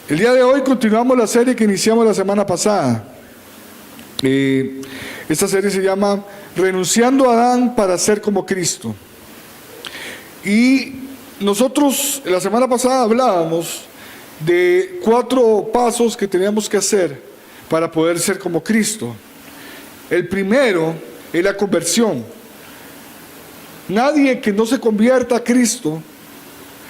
El día de hoy continuamos la serie que iniciamos la semana pasada. Esta serie se llama Renunciando a Adán para ser como Cristo. Y nosotros la semana pasada hablábamos de 4 pasos que teníamos que hacer para poder ser como Cristo. El primero es la conversión. Nadie que no se convierta a Cristo,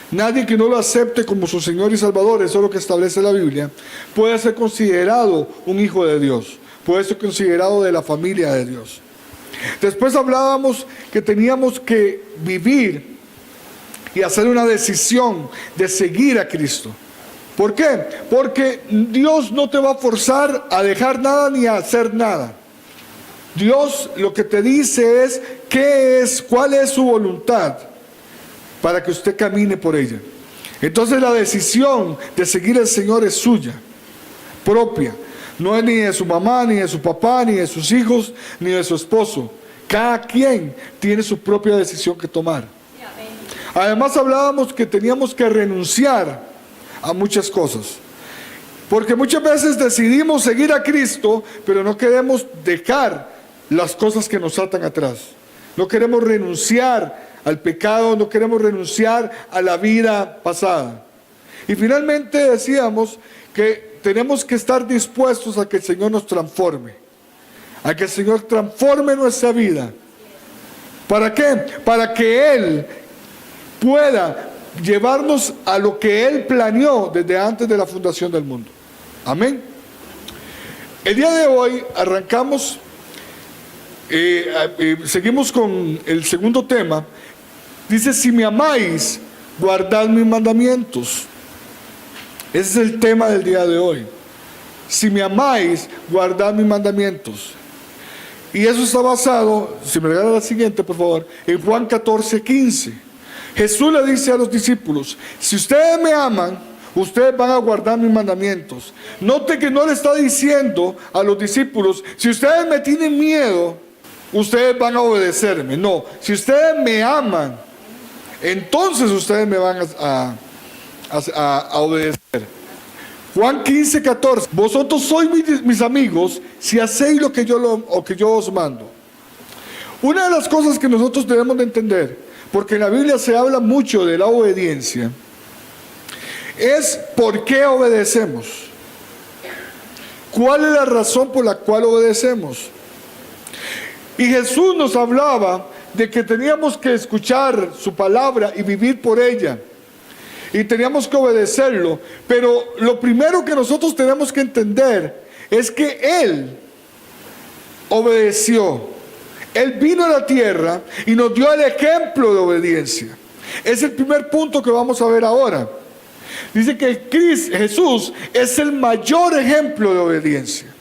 nadie que no lo acepte como su Señor y Salvador, eso es lo que establece la Biblia, puede ser considerado un hijo de Dios, puede ser considerado de la familia de Dios. Después hablábamos que teníamos que vivir y hacer una decisión de seguir a Cristo. ¿Por qué? Porque Dios no te va a forzar a dejar nada ni a hacer nada. Dios lo que te dice es cuál es su voluntad para que usted camine por ella. Entonces la decisión de seguir al Señor es suya, propia. No es ni de su mamá, ni de su papá, ni de sus hijos, ni de su esposo. Cada quien tiene su propia decisión que tomar. Además hablábamos que teníamos que renunciar a muchas cosas. Porque muchas veces decidimos seguir a Cristo, pero no queremos dejar las cosas que nos atan atrás. No queremos renunciar al pecado, no queremos renunciar a la vida pasada. Y finalmente decíamos que tenemos que estar dispuestos a que el Señor nos transforme, a que el Señor transforme nuestra vida. ¿Para qué? Para que Él pueda llevarnos a lo que Él planeó desde antes de la fundación del mundo. Amén. El día de hoy arrancamos, seguimos con el segundo tema. Dice: si me amáis, guardad mis mandamientos. Ese es el tema del día de hoy. Si me amáis, guardad mis mandamientos. Y eso está basado, si me regala la siguiente por favor, en Juan 14:15. Jesús le dice a los discípulos: si ustedes me aman, ustedes van a guardar mis mandamientos. Note que no le está diciendo a los discípulos: si ustedes me tienen miedo, ustedes van a obedecerme. No, si ustedes me aman, entonces ustedes me van a obedecer. Juan 15:14. Vosotros sois mis amigos si hacéis lo que yo os mando. Una de las cosas que nosotros debemos de entender, porque en la Biblia se habla mucho de la obediencia, es por qué obedecemos. ¿Cuál es la razón por la cual obedecemos? Y Jesús nos hablaba de que teníamos que escuchar su palabra y vivir por ella. Y teníamos que obedecerlo. Pero lo primero que nosotros tenemos que entender es que Él obedeció. Él vino a la tierra y nos dio el ejemplo de obediencia. Es el primer punto que vamos a ver ahora. Dice que Jesús es el mayor ejemplo de obediencia.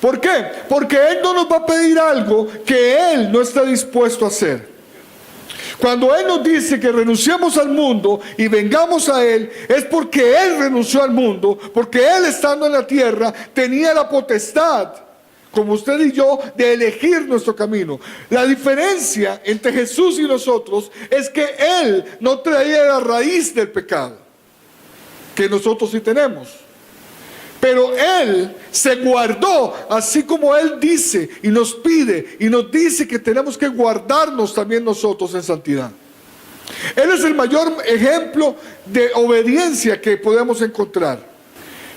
¿Por qué? Porque Él no nos va a pedir algo que Él no está dispuesto a hacer. Cuando Él nos dice que renunciemos al mundo y vengamos a Él, es porque Él renunció al mundo, porque Él, estando en la tierra, tenía la potestad, como usted y yo, de elegir nuestro camino. La diferencia entre Jesús y nosotros es que Él no traía la raíz del pecado, que nosotros sí tenemos. Pero Él se guardó, así como Él dice y nos pide y nos dice que tenemos que guardarnos también nosotros en santidad. Él es el mayor ejemplo de obediencia que podemos encontrar.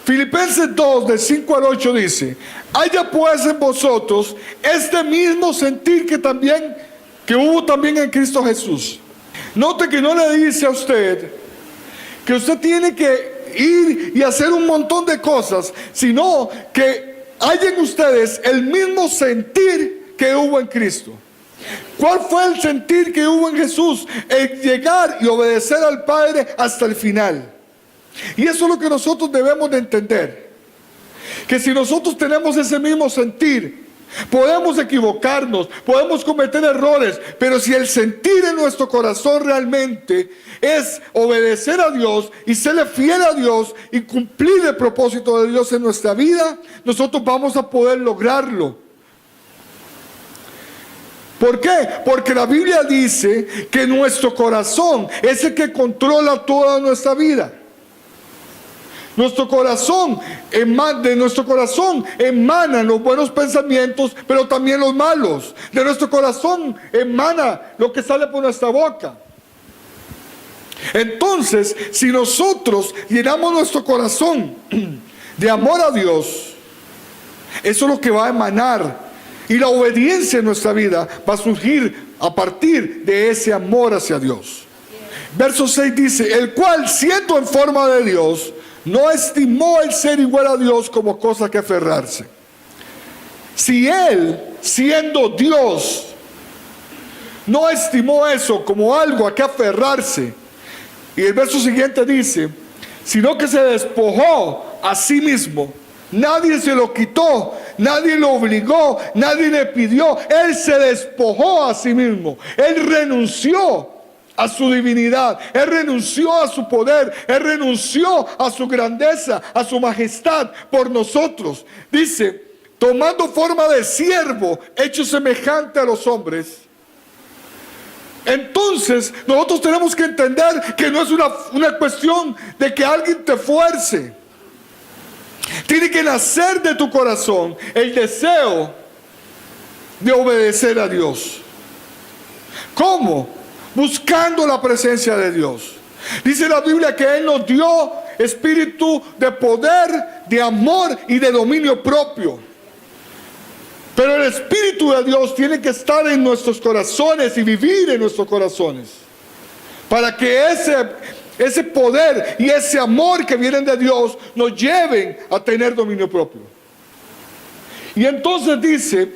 Filipenses 2, del 5 al 8 dice: haya pues en vosotros este mismo sentir que hubo también en Cristo Jesús. Note que no le dice a usted que usted tiene que ir y hacer un montón de cosas, sino que haya en ustedes el mismo sentir que hubo en Cristo. ¿Cuál fue el sentir que hubo en Jesús? El llegar y obedecer al Padre hasta el final. Y eso es lo que nosotros debemos de entender, que si nosotros tenemos ese mismo sentir, podemos equivocarnos, podemos cometer errores, pero si el sentir en nuestro corazón realmente es obedecer a Dios y serle fiel a Dios y cumplir el propósito de Dios en nuestra vida, nosotros vamos a poder lograrlo. ¿Por qué? Porque la Biblia dice que nuestro corazón es el que controla toda nuestra vida. Nuestro corazón, de nuestro corazón emanan los buenos pensamientos, pero también los malos. De nuestro corazón emana lo que sale por nuestra boca. Entonces, si nosotros llenamos nuestro corazón de amor a Dios, eso es lo que va a emanar. Y la obediencia en nuestra vida va a surgir a partir de ese amor hacia Dios. Verso 6 dice, el cual siendo en forma de Dios, no estimó el ser igual a Dios como cosa que aferrarse. Si Él, siendo Dios, no estimó eso como algo a que aferrarse, y el verso siguiente dice, sino que se despojó a sí mismo. Nadie se lo quitó, nadie lo obligó, nadie le pidió. Él se despojó a sí mismo. Él renunció a su divinidad, Él renunció a su poder, Él renunció a su grandeza, a su majestad por nosotros. Dice, tomando forma de siervo, hecho semejante a los hombres. Entonces, nosotros tenemos que entender que no es una cuestión de que alguien te fuerce. Tiene que nacer de tu corazón el deseo de obedecer a Dios. ¿Cómo? Buscando la presencia de Dios. Dice la Biblia que Él nos dio espíritu de poder, de amor y de dominio propio. Pero el Espíritu de Dios tiene que estar en nuestros corazones y vivir en nuestros corazones, para que ese poder y ese amor que vienen de Dios nos lleven a tener dominio propio. Y entonces dice,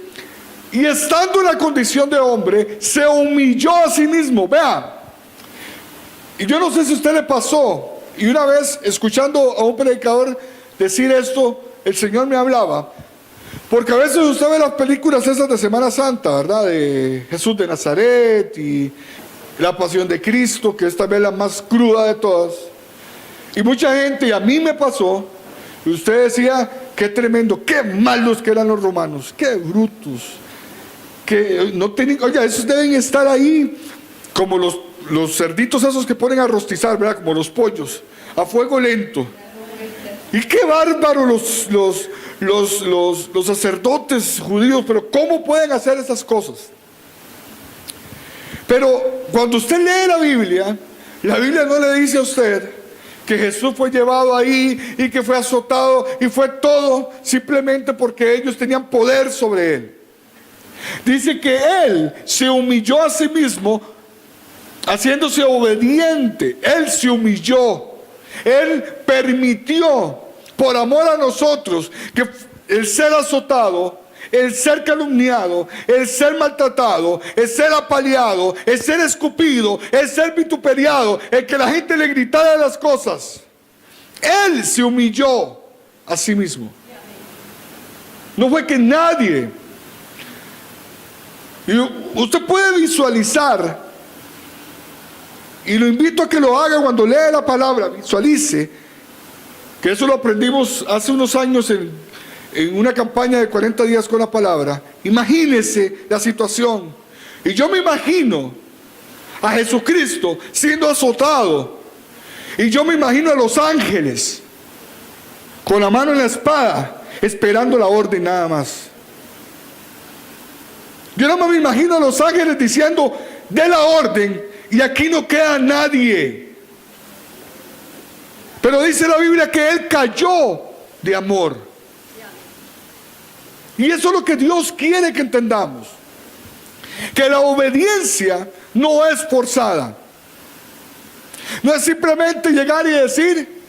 y estando en la condición de hombre, se humilló a sí mismo. Vea, y yo no sé si a usted le pasó, y una vez escuchando a un predicador decir esto, el Señor me hablaba, porque a veces usted ve las películas esas de Semana Santa, ¿verdad? De Jesús de Nazaret y la Pasión de Cristo, que es tal vez la más cruda de todas. Y mucha gente, y a mí me pasó, y usted decía, qué tremendo, qué malos que eran los romanos, qué brutos, que no tenían, oye, esos deben estar ahí como los cerditos esos que ponen a rostizar, ¿verdad? Como los pollos, a fuego lento. Y qué bárbaro los sacerdotes judíos, pero ¿cómo pueden hacer esas cosas? Pero cuando usted lee la Biblia no le dice a usted que Jesús fue llevado ahí y que fue azotado y fue todo simplemente porque ellos tenían poder sobre Él. Dice que Él se humilló a sí mismo haciéndose obediente. Él se humilló. Él permitió, por amor a nosotros, que el ser azotado, el ser calumniado, el ser maltratado, el ser apaleado, el ser escupido, el ser vituperiado, el que la gente le gritara las cosas. Él se humilló a sí mismo. No fue que nadie. Y usted puede visualizar, y lo invito a que lo haga cuando lea la palabra, visualice, que eso lo aprendimos hace unos años en una campaña de 40 días con la palabra. Imagínese la situación. Y yo me imagino a Jesucristo siendo azotado. Y yo me imagino a los ángeles con la mano en la espada, esperando la orden nada más. Yo no me imagino a los ángeles diciendo, de la orden, y aquí no queda nadie. Pero dice la Biblia que Él cayó de amor. Y eso es lo que Dios quiere que entendamos. Que la obediencia no es forzada. No es simplemente llegar y decir,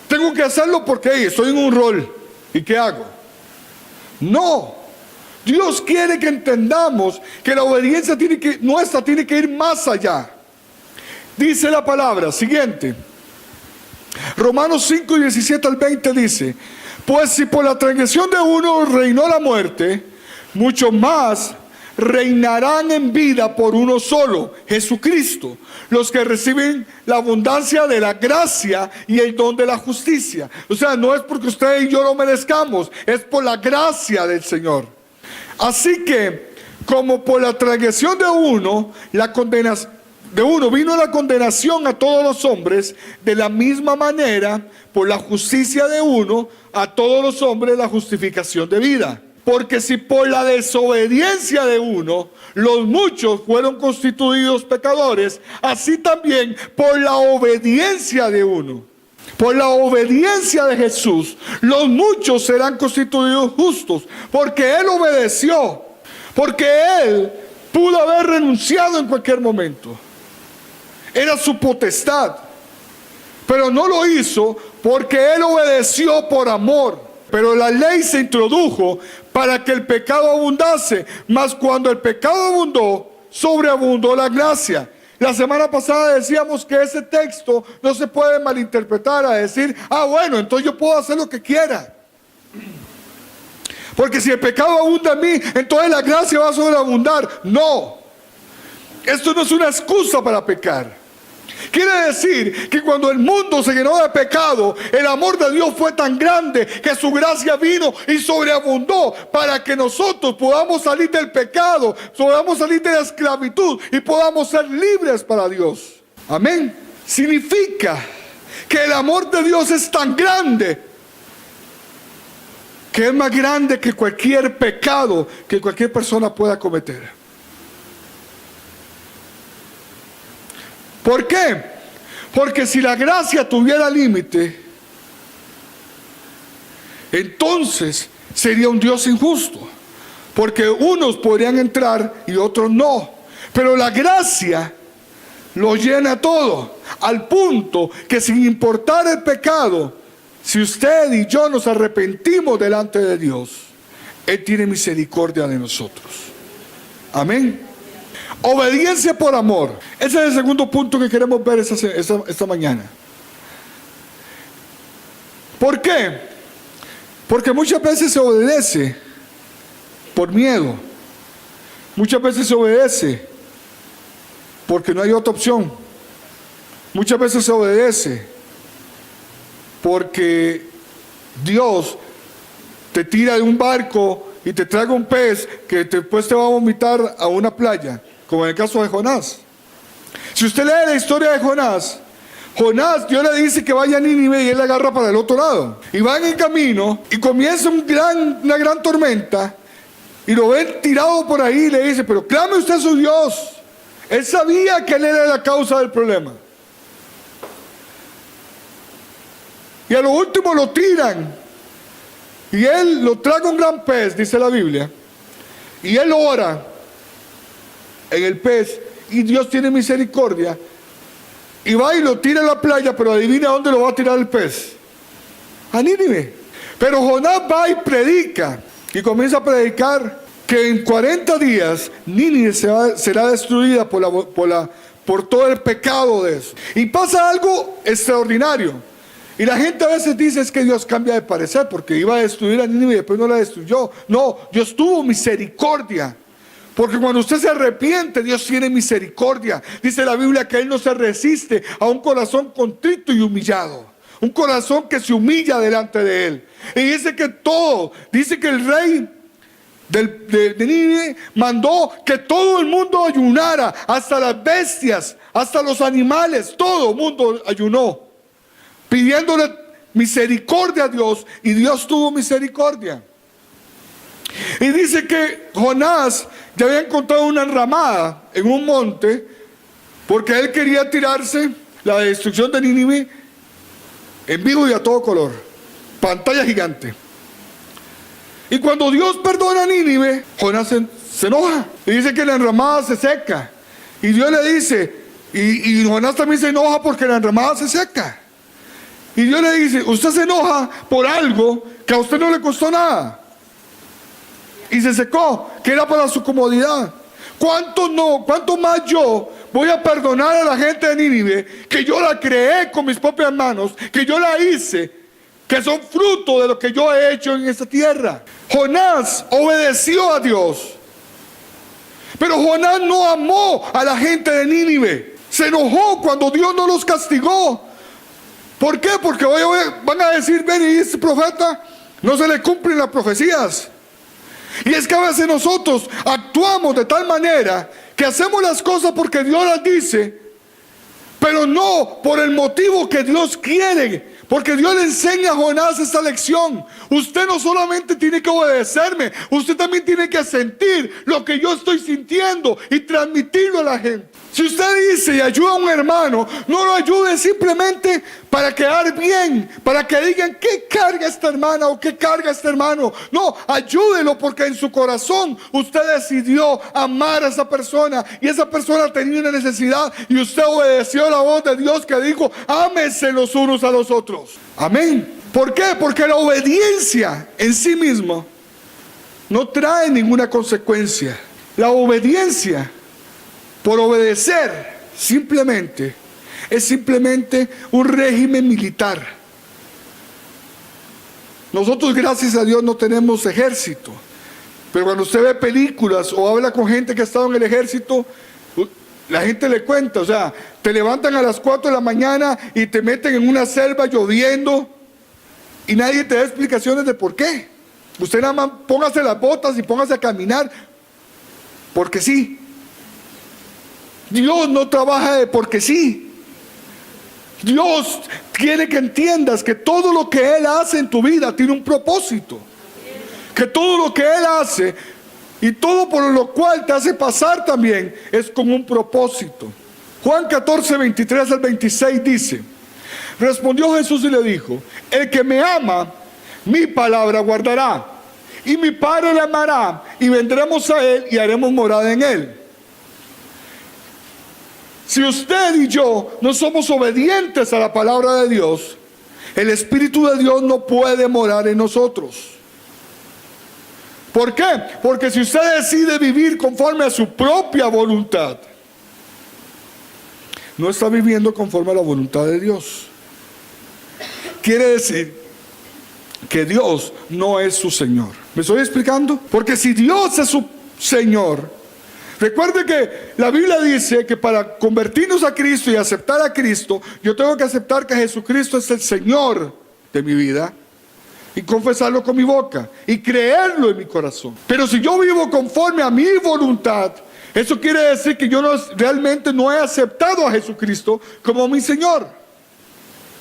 tengo que hacerlo porque estoy en un rol. ¿Y qué hago? No. Dios quiere que entendamos que la obediencia nuestra tiene que ir más allá. Dice la palabra siguiente. Romanos 5, 17 al 20 dice, pues si por la transgresión de uno reinó la muerte, mucho más reinarán en vida por uno solo, Jesucristo, los que reciben la abundancia de la gracia y el don de la justicia. O sea, no es porque usted y yo lo merezcamos, es por la gracia del Señor. Así que, como por la transgresión de uno, la condenación, de uno vino la condenación a todos los hombres, de la misma manera, por la justicia de uno, a todos los hombres la justificación de vida. Porque si por la desobediencia de uno, los muchos fueron constituidos pecadores, así también por la obediencia de uno, por la obediencia de Jesús, los muchos serán constituidos justos, porque Él obedeció, porque Él pudo haber renunciado en cualquier momento. Era su potestad, pero no lo hizo porque Él obedeció por amor. Pero la ley se introdujo para que el pecado abundase, mas cuando el pecado abundó, sobreabundó la gracia. La semana pasada decíamos que ese texto no se puede malinterpretar a decir, bueno, entonces yo puedo hacer lo que quiera. Porque si el pecado abunda en mí, entonces la gracia va a sobreabundar. No, esto no es una excusa para pecar. Quiere decir que cuando el mundo se llenó de pecado, el amor de Dios fue tan grande que su gracia vino y sobreabundó para que nosotros podamos salir del pecado, podamos salir de la esclavitud y podamos ser libres para Dios. Amén. Significa que el amor de Dios es tan grande que es más grande que cualquier pecado que cualquier persona pueda cometer. ¿Por qué? Porque si la gracia tuviera límite, entonces sería un Dios injusto. Porque unos podrían entrar y otros no. Pero la gracia lo llena todo, al punto que sin importar el pecado, si usted y yo nos arrepentimos delante de Dios, Él tiene misericordia de nosotros. Amén. Obediencia por amor. Ese es el segundo punto que queremos ver esta mañana. ¿Por qué? Porque muchas veces se obedece por miedo. Muchas veces se obedece porque no hay otra opción. Muchas veces se obedece porque Dios te tira de un barco y te traga un pez que después te va a vomitar a una playa, como en el caso de Jonás. Si usted lee la historia de Jonás, Dios le dice que vaya a Nínive y él la agarra para el otro lado. Y van en camino y comienza una gran tormenta y lo ven tirado por ahí y le dice, pero clame usted a su Dios. Él sabía que él era la causa del problema. Y a lo último lo tiran. Y él lo traga un gran pez, dice la Biblia. Y él ora en el pez. Y Dios tiene misericordia. Y va y lo tira a la playa, pero adivina dónde lo va a tirar el pez. A Nínive. Pero Jonás va y predica. Y comienza a predicar que en 40 días Nínive será destruida por todo el pecado de eso. Y pasa algo extraordinario. Y la gente a veces dice es que Dios cambia de parecer porque iba a destruir a Nínive y después no la destruyó. No, Dios tuvo misericordia. Porque cuando usted se arrepiente, Dios tiene misericordia. Dice la Biblia que Él no se resiste a un corazón contrito y humillado. Un corazón que se humilla delante de Él. Y dice que el rey de Nínive mandó que todo el mundo ayunara, hasta las bestias, hasta los animales, todo el mundo ayunó, pidiéndole misericordia a Dios, y Dios tuvo misericordia. Y dice que Jonás ya había encontrado una enramada en un monte, porque él quería tirarse la destrucción de Nínive en vivo y a todo color, pantalla gigante. Y cuando Dios perdona a Nínive, Jonás se enoja y dice que la enramada se seca. Y Dios le dice, y Jonás también se enoja porque la enramada se seca. Y Dios le dice, usted se enoja por algo que a usted no le costó nada. Y se secó, que era para su comodidad. ¿Cuánto más yo voy a perdonar a la gente de Nínive, que yo la creé con mis propias manos, que yo la hice, que son fruto de lo que yo he hecho en esta tierra? Jonás obedeció a Dios. Pero Jonás no amó a la gente de Nínive. Se enojó cuando Dios no los castigó. ¿Por qué? Porque hoy van a decir, ven, y este profeta no se le cumplen las profecías. Y es que a veces nosotros actuamos de tal manera que hacemos las cosas porque Dios las dice, pero no por el motivo que Dios quiere. Porque Dios le enseña a Jonás esta lección. Usted no solamente tiene que obedecerme, usted también tiene que sentir lo que yo estoy sintiendo y transmitirlo a la gente. Si usted dice y ayuda a un hermano, no lo ayude simplemente para quedar bien, para que digan qué carga esta hermana o qué carga este hermano. No, ayúdelo porque en su corazón usted decidió amar a esa persona y esa persona tenía una necesidad y usted obedeció la voz de Dios que dijo, ámense los unos a los otros. Amén. ¿Por qué? Porque la obediencia en sí misma no trae ninguna consecuencia. La obediencia por obedecer simplemente es simplemente un régimen militar. Nosotros, gracias a Dios, no tenemos ejército, pero cuando usted ve películas o habla con gente que ha estado en el ejército, la gente le cuenta, o sea, te levantan a las 4 de la mañana y te meten en una selva lloviendo y nadie te da explicaciones de por qué. Usted nada más póngase las botas y póngase a caminar porque sí. Dios no trabaja de porque sí. Dios quiere que entiendas que todo lo que Él hace en tu vida tiene un propósito. Que todo lo que Él hace y todo por lo cual te hace pasar también es con un propósito. Juan 14, 23 al 26 dice: respondió Jesús y le dijo: el que me ama, mi palabra guardará, y mi Padre le amará, y vendremos a Él y haremos morada en Él. Si usted y yo no somos obedientes a la palabra de Dios, el Espíritu de Dios no puede morar en nosotros. ¿Por qué? Porque si usted decide vivir conforme a su propia voluntad, no está viviendo conforme a la voluntad de Dios. Quiere decir que Dios no es su Señor. ¿Me estoy explicando? Porque si Dios es su Señor, recuerde que la Biblia dice que para convertirnos a Cristo y aceptar a Cristo, yo tengo que aceptar que Jesucristo es el Señor de mi vida y confesarlo con mi boca y creerlo en mi corazón. Pero si yo vivo conforme a mi voluntad, eso quiere decir que yo realmente no he aceptado a Jesucristo como mi Señor.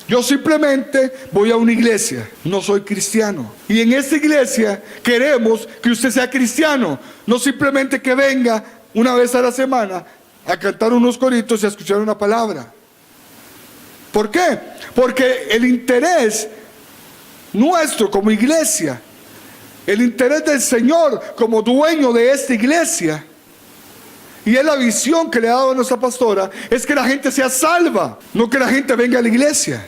Yo simplemente voy a una iglesia, no soy cristiano. Y en esta iglesia queremos que usted sea cristiano, no simplemente que venga una vez a la semana a cantar unos coritos y a escuchar una palabra. ¿Por qué? Porque el interés nuestro como iglesia, el interés del Señor como dueño de esta iglesia, y es la visión que le ha dado a nuestra pastora, es que la gente sea salva, no que la gente venga a la iglesia.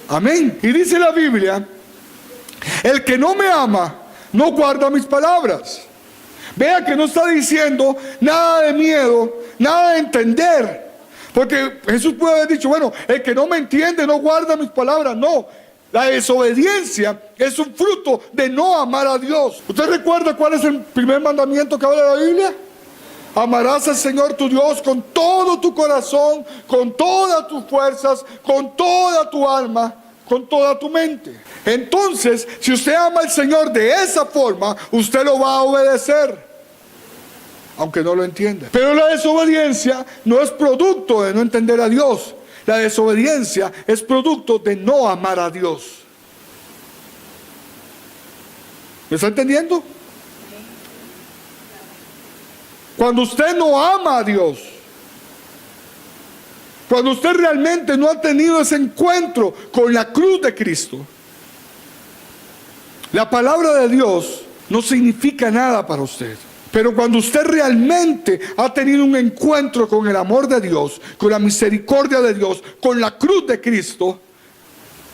Amén. Y dice la Biblia: el que no me ama no guarda mis palabras. Vea que no está diciendo nada de miedo, nada de entender. Porque Jesús puede haber dicho, bueno, el que no me entiende no guarda mis palabras. No, la desobediencia es un fruto de no amar a Dios. ¿Usted recuerda cuál es el primer mandamiento que habla la Biblia? Amarás al Señor tu Dios con todo tu corazón, con todas tus fuerzas, con toda tu alma, con toda tu mente. Entonces, si usted ama al Señor de esa forma, usted lo va a obedecer, aunque no lo entienda. Pero la desobediencia no es producto de no entender a Dios. La desobediencia es producto de no amar a Dios. ¿Me está entendiendo? Cuando usted no ama a Dios, cuando usted realmente no ha tenido ese encuentro con la cruz de Cristo, la palabra de Dios no significa nada para usted. Pero cuando usted realmente ha tenido un encuentro con el amor de Dios, con la misericordia de Dios, con la cruz de Cristo,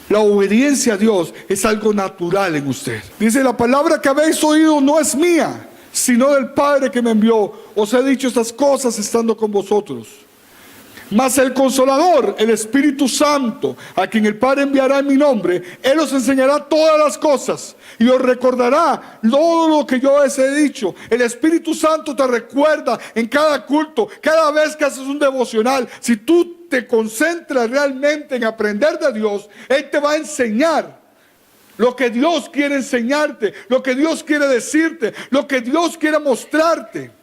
la obediencia a Dios es algo natural en usted. Dice: la palabra que habéis oído no es mía, sino del Padre que me envió. Os he dicho estas cosas estando con vosotros. Mas el Consolador, el Espíritu Santo, a quien el Padre enviará en mi nombre, Él os enseñará todas las cosas y os recordará todo lo que yo os he dicho. El Espíritu Santo te recuerda en cada culto, cada vez que haces un devocional. Si tú te concentras realmente en aprender de Dios, Él te va a enseñar lo que Dios quiere enseñarte, lo que Dios quiere decirte, lo que Dios quiere mostrarte.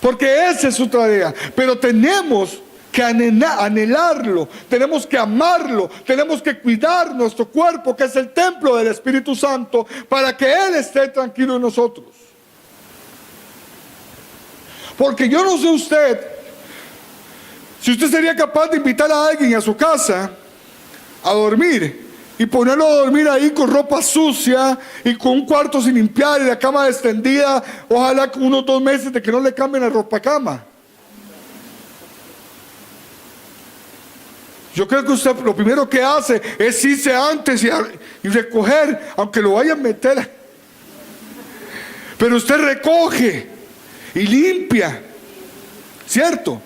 porque esa es su tarea. Pero tenemos que anhelarlo, tenemos que amarlo, tenemos que cuidar nuestro cuerpo, que es el templo del Espíritu Santo, para que Él esté tranquilo en nosotros. Porque yo no sé usted, si usted sería capaz de invitar a alguien a su casa a dormir y ponerlo a dormir ahí con ropa sucia y con un cuarto sin limpiar y la cama extendida, ojalá con unos 2 meses de que no le cambien la ropa cama. Yo creo que usted lo primero que hace es irse antes y recoger, aunque lo vayan a meter. Pero usted recoge y limpia, ¿cierto?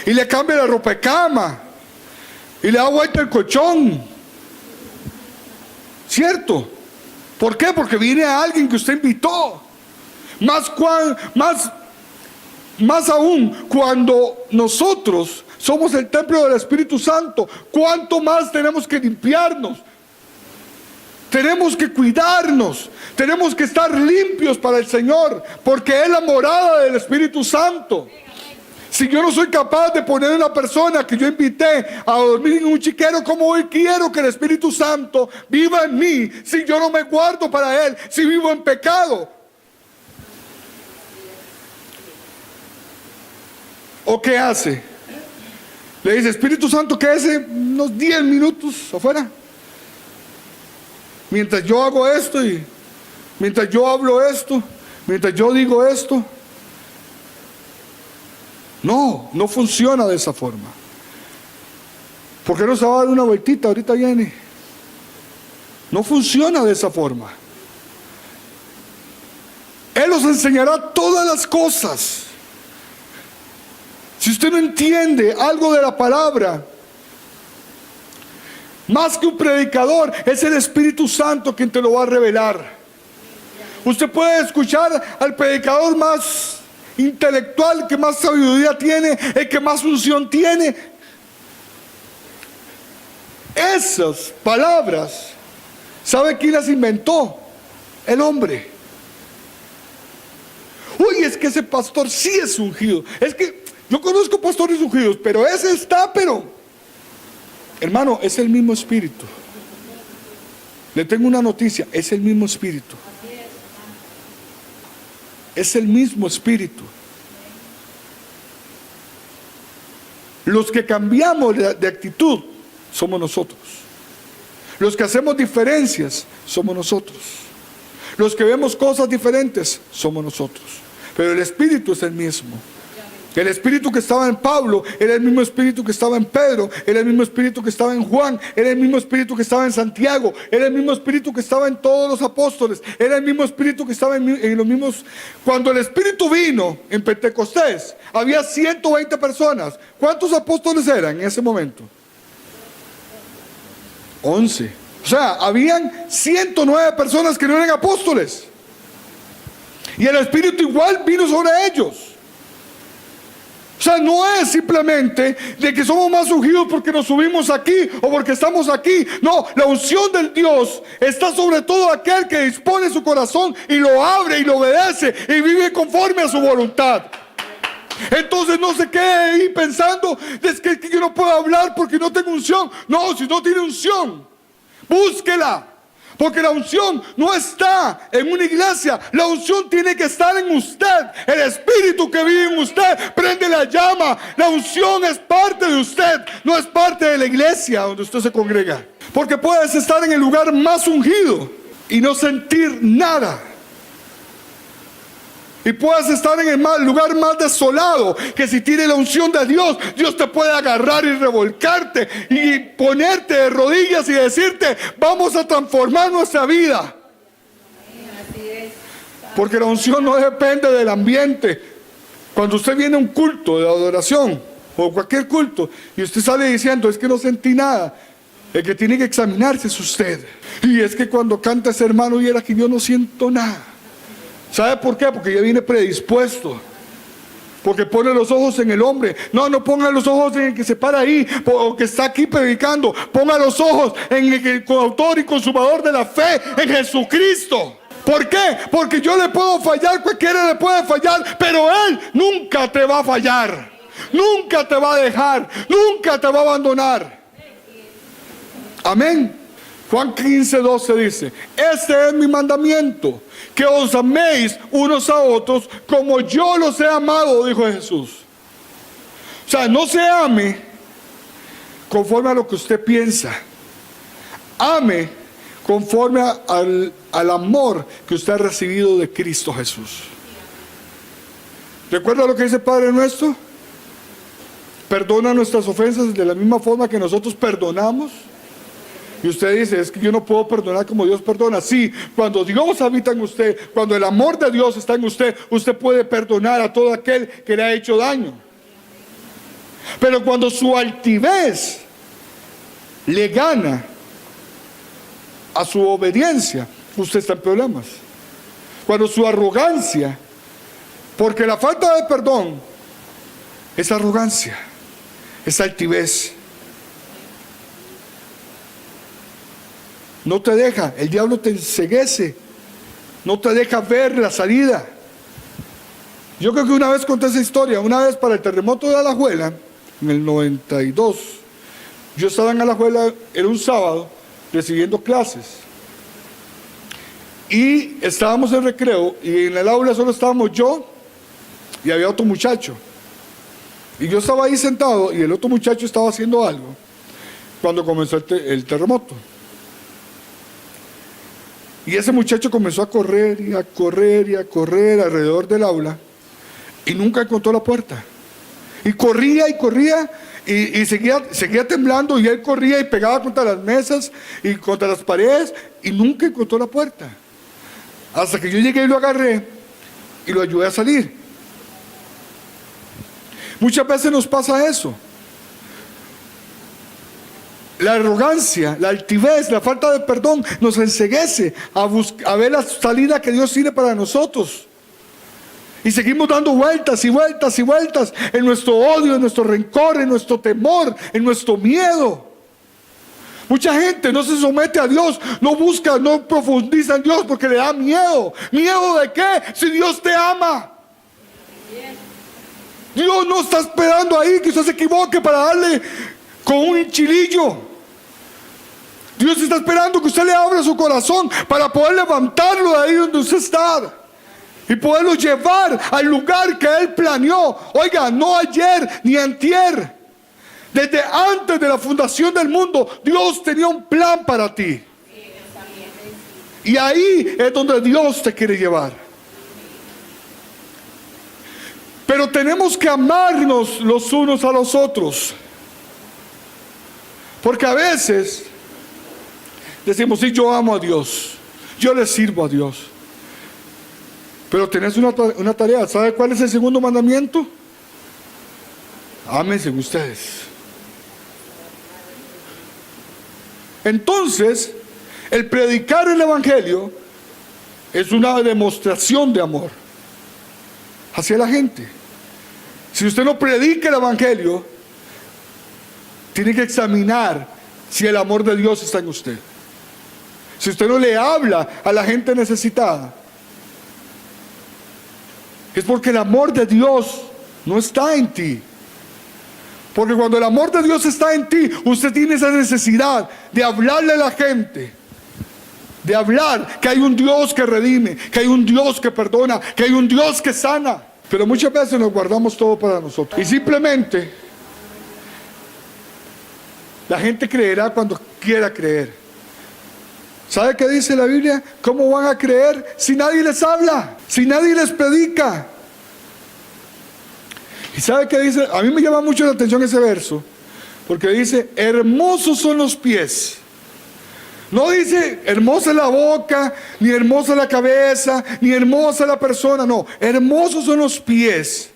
Y le cambia la ropa de cama y le da vuelta el colchón, ¿cierto? ¿Por qué? Porque viene alguien que usted invitó. Más aún cuando nosotros somos el templo del Espíritu Santo, ¿cuánto más tenemos que limpiarnos? Tenemos que cuidarnos, tenemos que estar limpios para el Señor, porque es la morada del Espíritu Santo. Si yo no soy capaz de poner a una persona que yo invité a dormir en un chiquero, ¿cómo hoy quiero que el Espíritu Santo viva en mí si yo no me guardo para Él, si vivo en pecado? ¿O qué hace? Le dice, Espíritu Santo, quédese unos 10 minutos afuera, mientras yo hago esto y mientras yo hablo esto, mientras yo digo esto. No, no funciona de esa forma. ¿Por qué no se va a dar una vueltita? Ahorita viene. No funciona de esa forma. Él os enseñará todas las cosas. Si usted no entiende algo de la palabra, más que un predicador, es el Espíritu Santo quien te lo va a revelar. Usted puede escuchar al predicador más intelectual, que más sabiduría tiene, el que más unción tiene. Esas palabras, ¿sabe quién las inventó? El hombre. Uy, es que ese pastor sí es ungido. Es que yo conozco pastores ungidos, pero ese está, hermano, es el mismo Espíritu. Le tengo una noticia, es el mismo Espíritu. Es el mismo Espíritu. Los que cambiamos de actitud somos nosotros. Los que hacemos diferencias somos nosotros. Los que vemos cosas diferentes somos nosotros. Pero el Espíritu es el mismo. El Espíritu que estaba en Pablo era el mismo Espíritu que estaba en Pedro, era el mismo Espíritu que estaba en Juan, era el mismo Espíritu que estaba en Santiago, era el mismo Espíritu que estaba en todos los apóstoles, era el mismo Espíritu que estaba en los mismos. Cuando el Espíritu vino en Pentecostés, había 120 personas. ¿Cuántos apóstoles eran en ese momento? 11. O sea, habían 109 personas que no eran apóstoles. Y el Espíritu igual vino sobre ellos. O sea, no es simplemente de que somos más ungidos porque nos subimos aquí o porque estamos aquí. No, la unción del Dios está sobre todo aquel que dispone su corazón y lo abre y lo obedece y vive conforme a su voluntad. Entonces no se quede ahí pensando, es que yo no puedo hablar porque no tengo unción. No, si no tiene unción, búsquela. Porque la unción no está en una iglesia, la unción tiene que estar en usted. El Espíritu que vive en usted prende la llama. La unción es parte de usted, no es parte de la iglesia donde usted se congrega. Porque puedes estar en el lugar más ungido y no sentir nada. Y puedes estar en el lugar más desolado, que si tiene la unción de Dios, Dios te puede agarrar y revolcarte y ponerte de rodillas y decirte, vamos a transformar nuestra vida. Porque la unción no depende del ambiente. Cuando usted viene a un culto de adoración o cualquier culto y usted sale diciendo, es que no sentí nada, el que tiene que examinarse es usted. Y es que cuando canta ese hermano viera que yo no siento nada. ¿Sabe por qué? Porque ya viene predispuesto. Porque pone los ojos en el hombre. No, no ponga los ojos en el que se para ahí o que está aquí predicando. Ponga los ojos en el autor y consumador de la fe, en Jesucristo. ¿Por qué? Porque yo le puedo fallar, cualquiera le puede fallar, pero Él nunca te va a fallar, nunca te va a dejar, nunca te va a abandonar. Amén. Juan 15:12 dice: este es mi mandamiento, que os améis unos a otros como yo los he amado, dijo Jesús. O sea, no se ame conforme a lo que usted piensa, ame conforme al amor que usted ha recibido de Cristo Jesús. ¿Recuerda lo que dice el Padre nuestro? Perdona nuestras ofensas de la misma forma que nosotros perdonamos. Y usted dice: es que yo no puedo perdonar como Dios perdona. Sí, cuando Dios habita en usted, cuando el amor de Dios está en usted, usted puede perdonar a todo aquel que le ha hecho daño. Pero cuando su altivez le gana a su obediencia, usted está en problemas. Cuando su arrogancia, porque la falta de perdón es arrogancia, es altivez. No te deja, el diablo te enceguece, no te deja ver la salida. Yo creo que una vez conté esa historia, una vez para el terremoto de Alajuela, en el 92, yo estaba en Alajuela, era un sábado, recibiendo clases. Y estábamos en recreo, y en el aula solo estábamos yo y había otro muchacho. Y yo estaba ahí sentado, y el otro muchacho estaba haciendo algo, cuando comenzó el terremoto. Y ese muchacho comenzó a correr y a correr y a correr alrededor del aula y nunca encontró la puerta. Y corría y seguía temblando, y él corría y pegaba contra las mesas y contra las paredes y nunca encontró la puerta. Hasta que yo llegué y lo agarré y lo ayudé a salir. Muchas veces nos pasa eso. La arrogancia, la altivez, la falta de perdón nos enceguece a ver la salida que Dios tiene para nosotros. Y seguimos dando vueltas y vueltas y vueltas en nuestro odio, en nuestro rencor, en nuestro temor, en nuestro miedo. Mucha gente no se somete a Dios, no busca, no profundiza en Dios porque le da miedo. ¿Miedo de qué? Si Dios te ama. Dios no está esperando ahí que usted se equivoque para darle con un hinchilillo. Dios está esperando que usted le abra su corazón para poder levantarlo de ahí donde usted está y poderlo llevar al lugar que Él planeó. Oiga, no ayer ni antier, desde antes de la fundación del mundo, Dios tenía un plan para ti. Y ahí es donde Dios te quiere llevar. Pero tenemos que amarnos los unos a los otros. Porque a veces decimos: sí, yo amo a Dios, yo le sirvo a Dios. Pero tenés una tarea. ¿Sabe cuál es el segundo mandamiento? Ámense ustedes. Entonces, el predicar el evangelio es una demostración de amor hacia la gente. Si usted no predica el evangelio, tiene que examinar si el amor de Dios está en usted. Si usted no le habla a la gente necesitada, es porque el amor de Dios no está en ti. Porque cuando el amor de Dios está en ti, usted tiene esa necesidad de hablarle a la gente, de hablar que hay un Dios que redime, que hay un Dios que perdona, que hay un Dios que sana. Pero muchas veces nos guardamos todo para nosotros y simplemente la gente creerá cuando quiera creer. ¿Sabe qué dice la Biblia? ¿Cómo van a creer si nadie les habla? Si nadie les predica. ¿Y sabe qué dice? A mí me llama mucho la atención ese verso, porque dice: hermosos son los pies. No dice hermosa es la boca, ni hermosa la cabeza, ni hermosa la persona. No, hermosos son los pies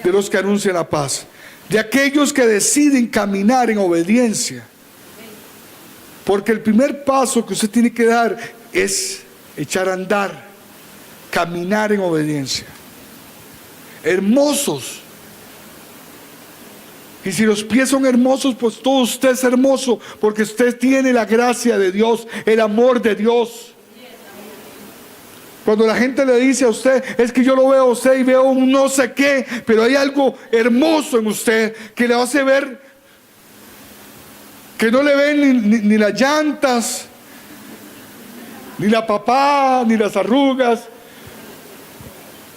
de los que anuncian la paz, de aquellos que deciden caminar en obediencia. Porque el primer paso que usted tiene que dar es echar a andar, caminar en obediencia. Hermosos. Y si los pies son hermosos, pues todo usted es hermoso, porque usted tiene la gracia de Dios, el amor de Dios. Cuando la gente le dice a usted, es que yo lo veo a usted y veo un no sé qué, pero hay algo hermoso en usted que le hace ver que no le ven ni las llantas, ni la papada, ni las arrugas.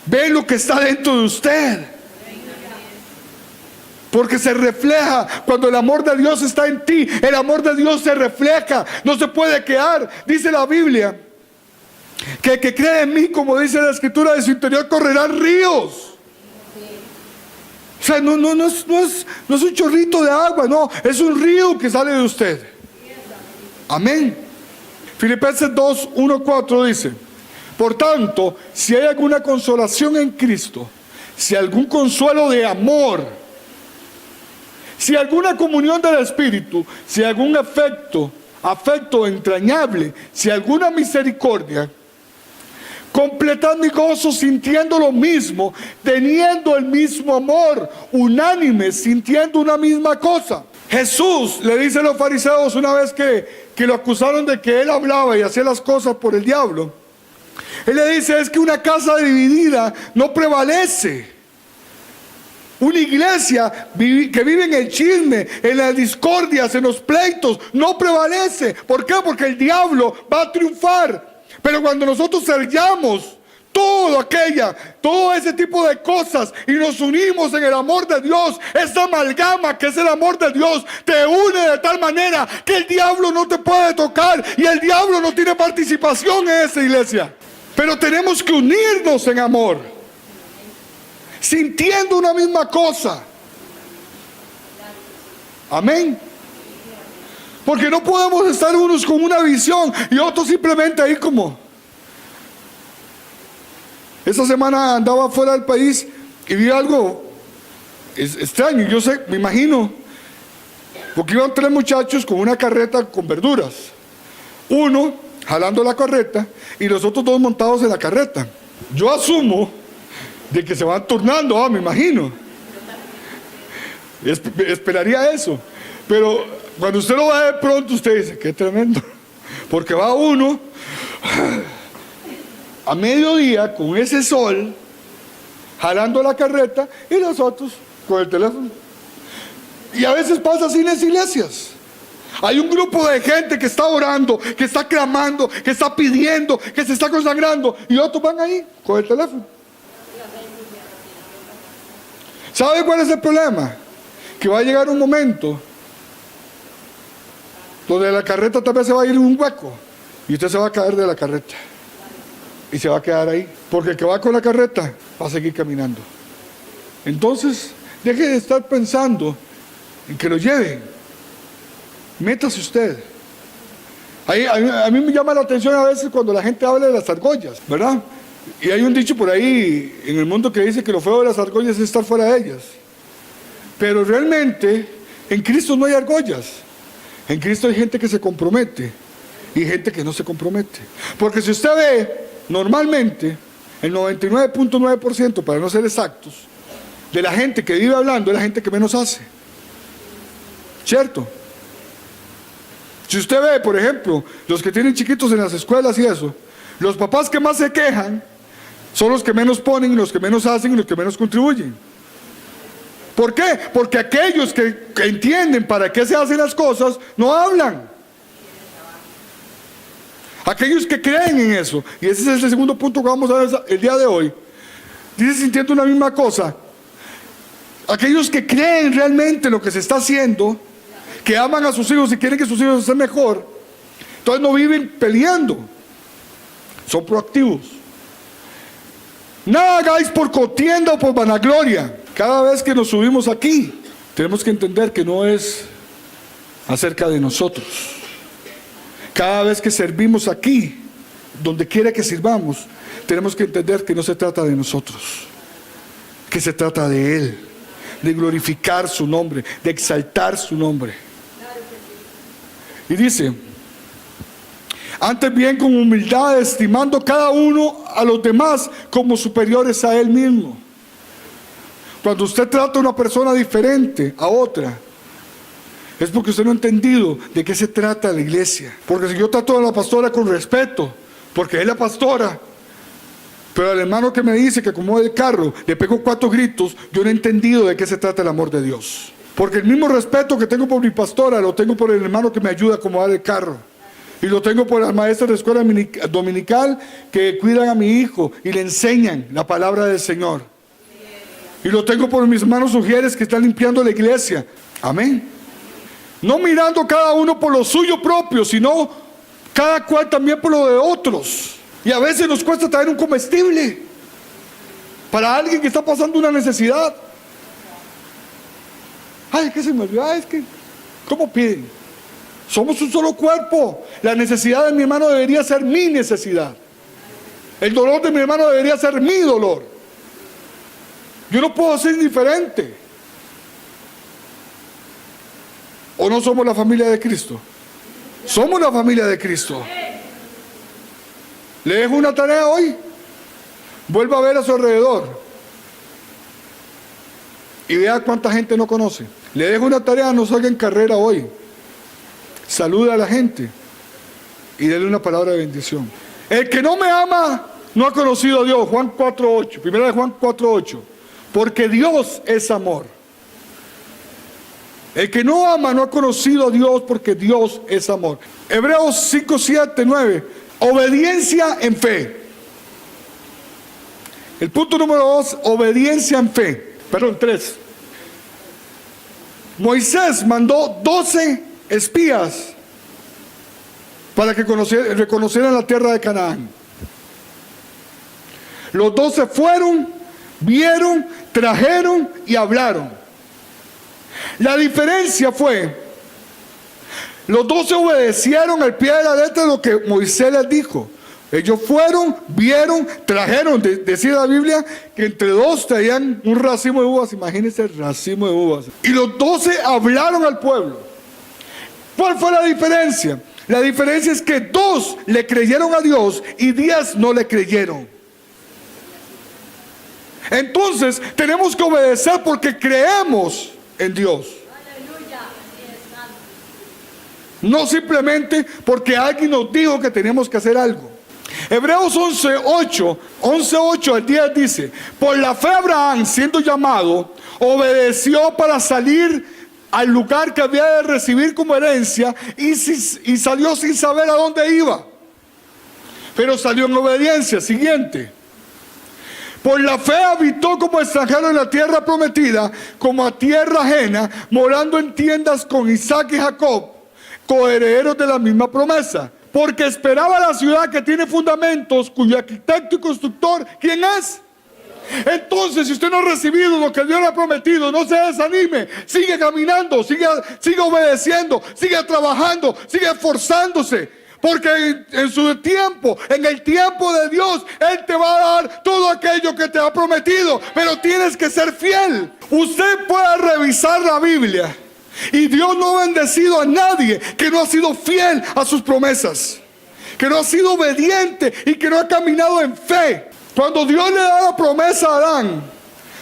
Ven lo que está dentro de usted. Porque se refleja cuando el amor de Dios está en ti. El amor de Dios se refleja, no se puede quedar. Dice la Biblia que el que cree en mí, como dice la Escritura, de su interior correrán ríos. O sea, no es un chorrito de agua, no, es un río que sale de usted. Amén. Filipenses 2, 1, 4 dice: por tanto, si hay alguna consolación en Cristo, si algún consuelo de amor, si alguna comunión del Espíritu, si algún afecto entrañable, si alguna misericordia, completad mi gozo sintiendo lo mismo, teniendo el mismo amor, unánimes, sintiendo una misma cosa. Jesús le dice a los fariseos una vez que lo acusaron de que él hablaba y hacía las cosas por el diablo. Él le dice, es que una casa dividida no prevalece. Una iglesia que vive en el chisme, en las discordias, en los pleitos, no prevalece. ¿Por qué? Porque el diablo va a triunfar. Pero cuando nosotros sellamos todo ese tipo de cosas y nos unimos en el amor de Dios, esa amalgama que es el amor de Dios te une de tal manera que el diablo no te puede tocar y el diablo no tiene participación en esa iglesia. Pero tenemos que unirnos en amor, sintiendo una misma cosa. Amén. Porque no podemos estar unos con una visión y otros simplemente ahí como. Esta semana andaba fuera del país y vi algo extraño. Yo sé, me imagino, porque iban 3 muchachos con una carreta con verduras. Uno jalando la carreta y los otros 2 montados en la carreta. Yo asumo de que se van turnando, me imagino. Esperaría eso. Pero cuando usted lo ve de pronto, usted dice, qué tremendo. Porque va uno a mediodía con ese sol, jalando la carreta, y los otros con el teléfono. Y a veces pasa así en las iglesias. Hay un grupo de gente que está orando, que está clamando, que está pidiendo, que se está consagrando, y otros van ahí con el teléfono. ¿Sabe cuál es el problema? Que va a llegar un momento donde la carreta tal vez se va a ir en un hueco y usted se va a caer de la carreta y se va a quedar ahí, porque el que va con la carreta va a seguir caminando. Entonces, deje de estar pensando en que lo lleven, métase usted. A mí me llama la atención a veces cuando la gente habla de las argollas, ¿verdad? Y hay un dicho por ahí en el mundo que dice que lo feo de las argollas es estar fuera de ellas. Pero realmente en Cristo no hay argollas. En Cristo hay gente que se compromete y gente que no se compromete. Porque si usted ve, normalmente, el 99.9%, para no ser exactos, de la gente que vive hablando es la gente que menos hace. ¿Cierto? Si usted ve, por ejemplo, los que tienen chiquitos en las escuelas y eso, los papás que más se quejan son los que menos ponen, los que menos hacen y los que menos contribuyen. ¿Por qué? Porque aquellos que entienden para qué se hacen las cosas, no hablan. Aquellos que creen en eso, y ese es el segundo punto que vamos a ver el día de hoy, dice sintiendo una misma cosa. Aquellos que creen realmente lo que se está haciendo, que aman a sus hijos y quieren que sus hijos estén mejor, entonces no viven peleando, son proactivos. Nada hagáis por contienda o por vanagloria. Cada vez que nos subimos aquí, tenemos que entender que no es acerca de nosotros. Cada vez que servimos aquí, donde quiera que sirvamos, tenemos que entender que no se trata de nosotros, que se trata de Él, de glorificar su nombre, de exaltar su nombre. Y dice, antes bien con humildad, estimando cada uno a los demás como superiores a él mismo. Cuando usted trata a una persona diferente a otra, es porque usted no ha entendido de qué se trata la iglesia. Porque si yo trato a la pastora con respeto, porque es la pastora, Pero al hermano que me dice que acomode el carro, le pego 4 gritos, yo no he entendido de qué se trata el amor de Dios. Porque el mismo respeto que tengo por mi pastora, lo tengo por el hermano que me ayuda a acomodar el carro. Y lo tengo por las maestras de escuela dominical que cuidan a mi hijo y le enseñan la palabra del Señor. Y lo tengo por mis hermanos sugieres que están limpiando la iglesia. Amén. No mirando cada uno por lo suyo propio, sino cada cual también por lo de otros. Y a veces nos cuesta traer un comestible para alguien que está pasando una necesidad. Ay, ¿qué se me olvidó? Es que, ¿cómo piden? Somos un solo cuerpo. La necesidad de mi hermano debería ser mi necesidad. El dolor de mi hermano debería ser mi dolor. Yo no puedo ser indiferente. ¿O no somos la familia de Cristo? Somos la familia de Cristo. Le dejo una tarea hoy. Vuelva a ver a su alrededor y vea cuánta gente no conoce. Le dejo una tarea, no salga en carrera hoy. Saluda a la gente y déle una palabra de bendición. El que no me ama no ha conocido a Dios. Juan 4:8, primera de Juan 4:8. Porque Dios es amor. El que no ama no ha conocido a Dios, porque Dios es amor. Hebreos 5:7-9. Obediencia en fe. El punto número 2, obediencia en fe. 3. Moisés mandó 12 espías para que reconocieran la tierra de Canaán. Los 12 fueron, vieron, trajeron y hablaron. La diferencia fue, los 12 obedecieron al pie de la letra lo que Moisés les dijo. Ellos fueron, vieron, trajeron. Decía la Biblia que entre 2 traían un racimo de uvas. Imagínense el racimo de uvas. Y los 12 hablaron al pueblo. ¿Cuál fue la diferencia? La diferencia es que 2 le creyeron a Dios y 10 no le creyeron. Entonces tenemos que obedecer porque creemos en Dios. No simplemente porque alguien nos dijo que teníamos que hacer algo. Hebreos 11:8 al 10 dice: por la fe Abraham, siendo llamado, obedeció para salir al lugar que había de recibir como herencia y salió sin saber a dónde iba, pero salió en obediencia. Siguiente. Por la fe habitó como extranjero en la tierra prometida, como a tierra ajena, morando en tiendas con Isaac y Jacob, coherederos de la misma promesa, porque esperaba la ciudad que tiene fundamentos, cuyo arquitecto y constructor, ¿quién es? Entonces, si usted no ha recibido lo que Dios le ha prometido, no se desanime, sigue caminando, sigue obedeciendo, sigue trabajando, sigue esforzándose, porque en su tiempo, en el tiempo de Dios, Él te va a dar todo aquello que te ha prometido, pero tienes que ser fiel. Usted puede revisar la Biblia y Dios no ha bendecido a nadie que no ha sido fiel a sus promesas, que no ha sido obediente y que no ha caminado en fe. Cuando Dios le da la promesa a Adán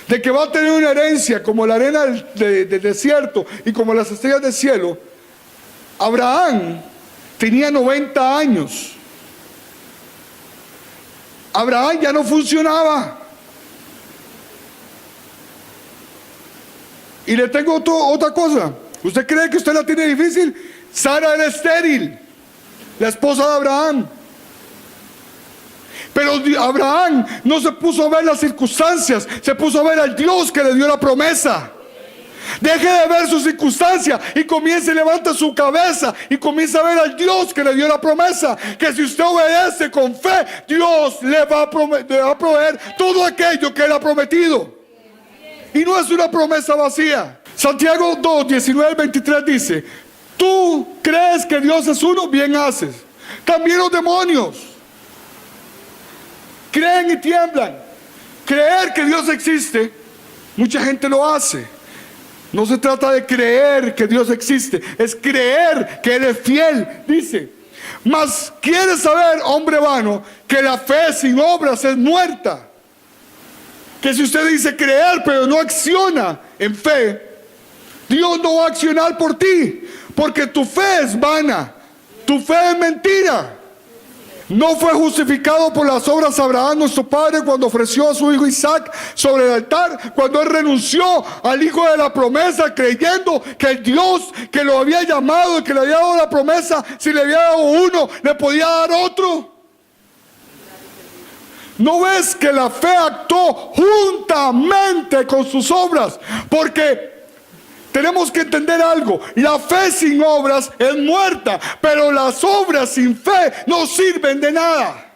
de que va a tener una herencia como la arena del desierto y como las estrellas del cielo, Abraham tenía 90 años. Abraham ya no funcionaba. Y le tengo otra cosa. ¿Usted cree que usted la tiene difícil? Sara era estéril, la esposa de Abraham. Pero Abraham no se puso a ver las circunstancias, se puso a ver al Dios que le dio la promesa. Deje de ver sus circunstancias y comience, levanta su cabeza y comience a ver al Dios que le dio la promesa. Que si usted obedece con fe, Dios le va a proveer todo aquello que Él ha prometido. Y no es una promesa vacía. Santiago 2:19-23 dice: tú crees que Dios es uno, bien haces. También los demonios creen y tiemblan. Creer que Dios existe, mucha gente lo hace. No se trata de creer que Dios existe, es creer que Él es fiel. Dice: mas quieres saber, hombre vano, que la fe sin obras es muerta. Que si usted dice creer pero no acciona en fe, Dios no va a accionar por ti, porque tu fe es vana, tu fe es mentira. ¿No fue justificado por las obras Abraham nuestro padre cuando ofreció a su hijo Isaac sobre el altar? Cuando él renunció al hijo de la promesa, creyendo que el Dios que lo había llamado y que le había dado la promesa, si le había dado uno, le podía dar otro. ¿No ves que la fe actuó juntamente con sus obras? Porque tenemos que entender algo: la fe sin obras es muerta, pero las obras sin fe no sirven de nada.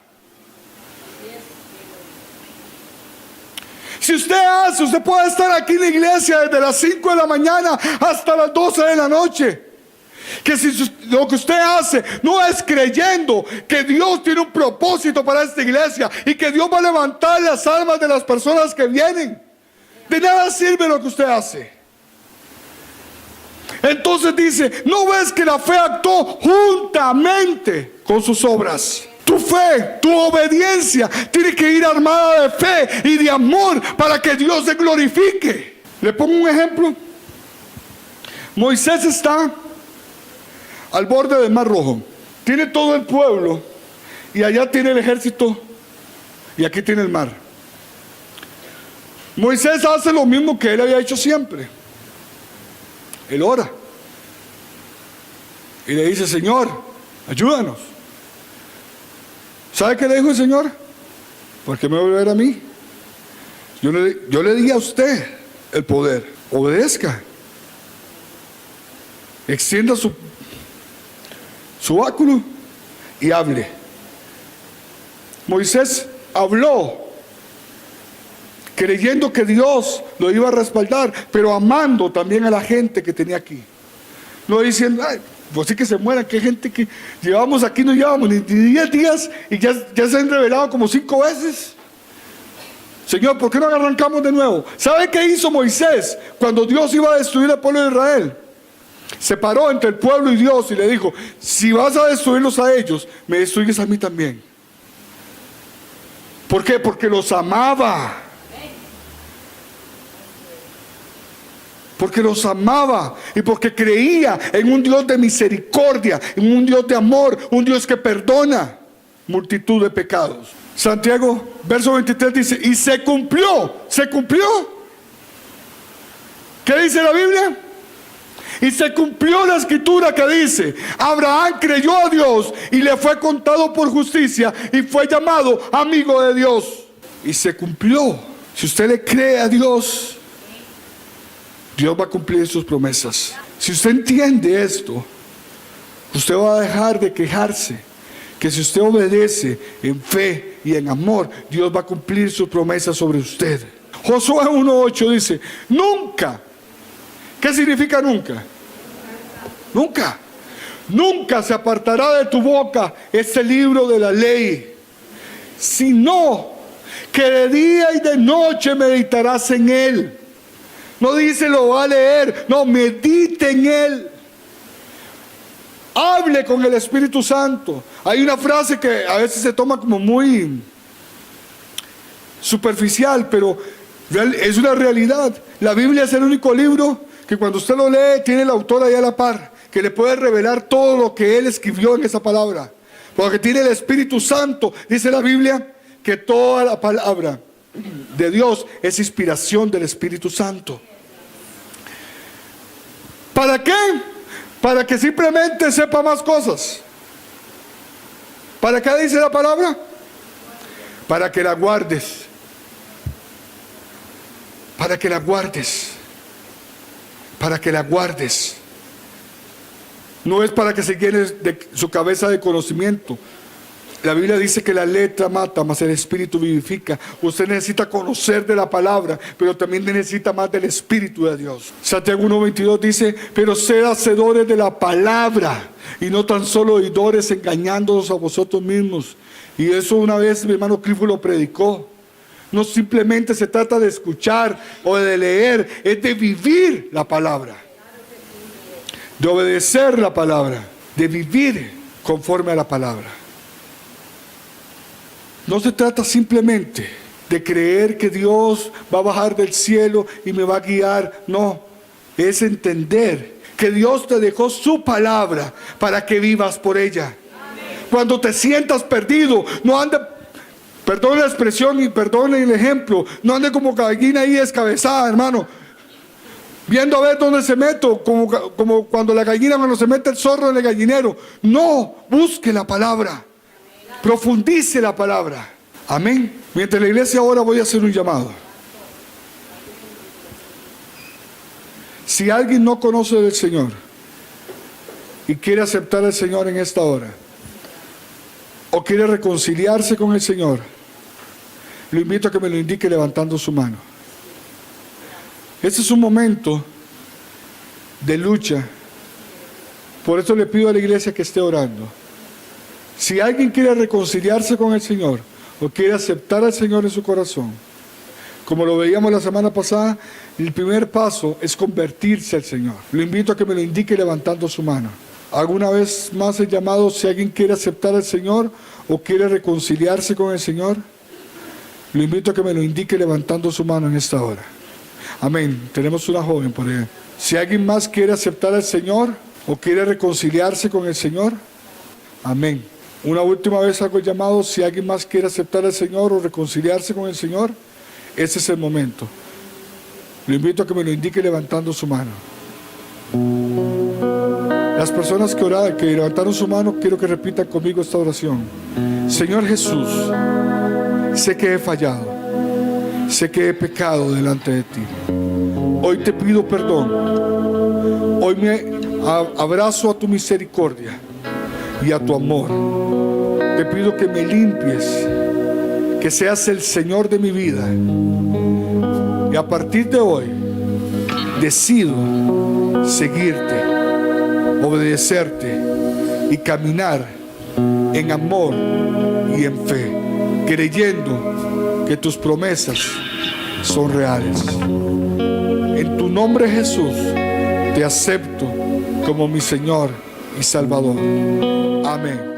Si usted puede estar aquí en la iglesia desde las 5 de la mañana hasta las 12 de la noche. Que si lo que usted hace no es creyendo que Dios tiene un propósito para esta iglesia y que Dios va a levantar las almas de las personas que vienen, de nada sirve lo que usted hace. Entonces dice, ¿no ves que la fe actuó juntamente con sus obras? Tu fe, tu obediencia tiene que ir armada de fe y de amor para que Dios se glorifique. Le pongo un ejemplo. Moisés está al borde del Mar Rojo. Tiene todo el pueblo y allá tiene el ejército y aquí tiene el mar. Moisés hace lo mismo que él había hecho siempre. Él ora y le dice, Señor, ayúdanos. ¿Sabe qué le dijo el Señor? ¿Por qué me va a ver a mí? Yo le di a usted el poder. Obedezca. Extienda su báculo y hable. Moisés habló creyendo que Dios lo iba a respaldar, pero amando también a la gente que tenía aquí. No diciendo, ay, pues sí que se mueran, que gente que llevamos aquí, no llevamos ni 10 días y ya se han revelado como 5 veces. Señor, ¿por qué no arrancamos de nuevo? ¿Sabe qué hizo Moisés cuando Dios iba a destruir al pueblo de Israel? Se paró entre el pueblo y Dios y le dijo, si vas a destruirlos a ellos, me destruyes a mí también. ¿Por qué? Porque los amaba. Porque los amaba y porque creía en un Dios de misericordia, en un Dios de amor, un Dios que perdona multitud de pecados. Santiago, verso 23 dice, y se cumplió. ¿Qué dice la Biblia? Y se cumplió la escritura que dice, Abraham creyó a Dios y le fue contado por justicia y fue llamado amigo de Dios. Y se cumplió. Si usted le cree a Dios, Dios va a cumplir sus promesas. Si usted entiende esto, usted va a dejar de quejarse. Que si usted obedece en fe y en amor, Dios va a cumplir sus promesas sobre usted. Josué 1:8 dice, nunca. ¿Qué significa nunca? Nunca. Nunca se apartará de tu boca este libro de la ley, sino que de día y de noche meditarás en él. No dice lo va a leer, no, medite en él. Hable con el Espíritu Santo. Hay una frase que a veces se toma como muy superficial, pero es una realidad. La Biblia es el único libro que cuando usted lo lee tiene el autor ahí a la par, que le puede revelar todo lo que él escribió en esa palabra, porque tiene el Espíritu Santo. Dice la Biblia que toda la palabra de Dios es inspiración del Espíritu Santo. ¿Para qué? Para que simplemente sepa más cosas. ¿Para qué dice la palabra? Para que la guardes. Para que la guardes. Para que la guardes. No es para que se llene de su cabeza de conocimiento. La Biblia dice que la letra mata, mas el Espíritu vivifica. Usted necesita conocer de la palabra, pero también necesita más del Espíritu de Dios. Santiago 1:22 dice, pero sed hacedores de la palabra y no tan solo oidores, engañándonos a vosotros mismos. Y eso una vez mi hermano Clifford lo predicó. No simplemente se trata de escuchar o de leer, es de vivir la palabra, de obedecer la palabra, de vivir conforme a la palabra. No se trata simplemente de creer que Dios va a bajar del cielo y me va a guiar. No, es entender que Dios te dejó su palabra para que vivas por ella. Cuando te sientas perdido, no ande, perdón la expresión y perdón el ejemplo, no ande como gallina ahí descabezada, hermano, viendo a ver dónde se meto, como cuando la gallina, cuando se mete el zorro en el gallinero. No, busque la palabra, profundice la palabra. Amén. Mientras la iglesia ahora, voy a hacer un llamado. Si alguien no conoce del Señor y quiere aceptar al Señor en esta hora, o quiere reconciliarse con el Señor, lo invito a que me lo indique levantando su mano. Este es un momento de lucha. Por eso le pido a la iglesia que esté orando. Si alguien quiere reconciliarse con el Señor o quiere aceptar al Señor en su corazón, como lo veíamos la semana pasada, el primer paso es convertirse al Señor. Lo invito a que me lo indique levantando su mano. Alguna vez más el llamado, si alguien quiere aceptar al Señor o quiere reconciliarse con el Señor, lo invito a que me lo indique levantando su mano en esta hora. Amén. Tenemos una joven por ahí. Si alguien más quiere aceptar al Señor o quiere reconciliarse con el Señor, amén. Una última vez hago el llamado, si alguien más quiere aceptar al Señor o reconciliarse con el Señor, ese es el momento. Lo invito a que me lo indique levantando su mano. Las personas que levantaron su mano, quiero que repitan conmigo esta oración. Señor Jesús, sé que he fallado, sé que he pecado delante de ti. Hoy te pido perdón. Hoy me abrazo a tu misericordia y a tu amor. Te pido que me limpies, que seas el Señor de mi vida. Y a partir de hoy, decido seguirte, obedecerte y caminar en amor y en fe, creyendo que tus promesas son reales. En tu nombre, Jesús, te acepto como mi Señor y Salvador. Amén.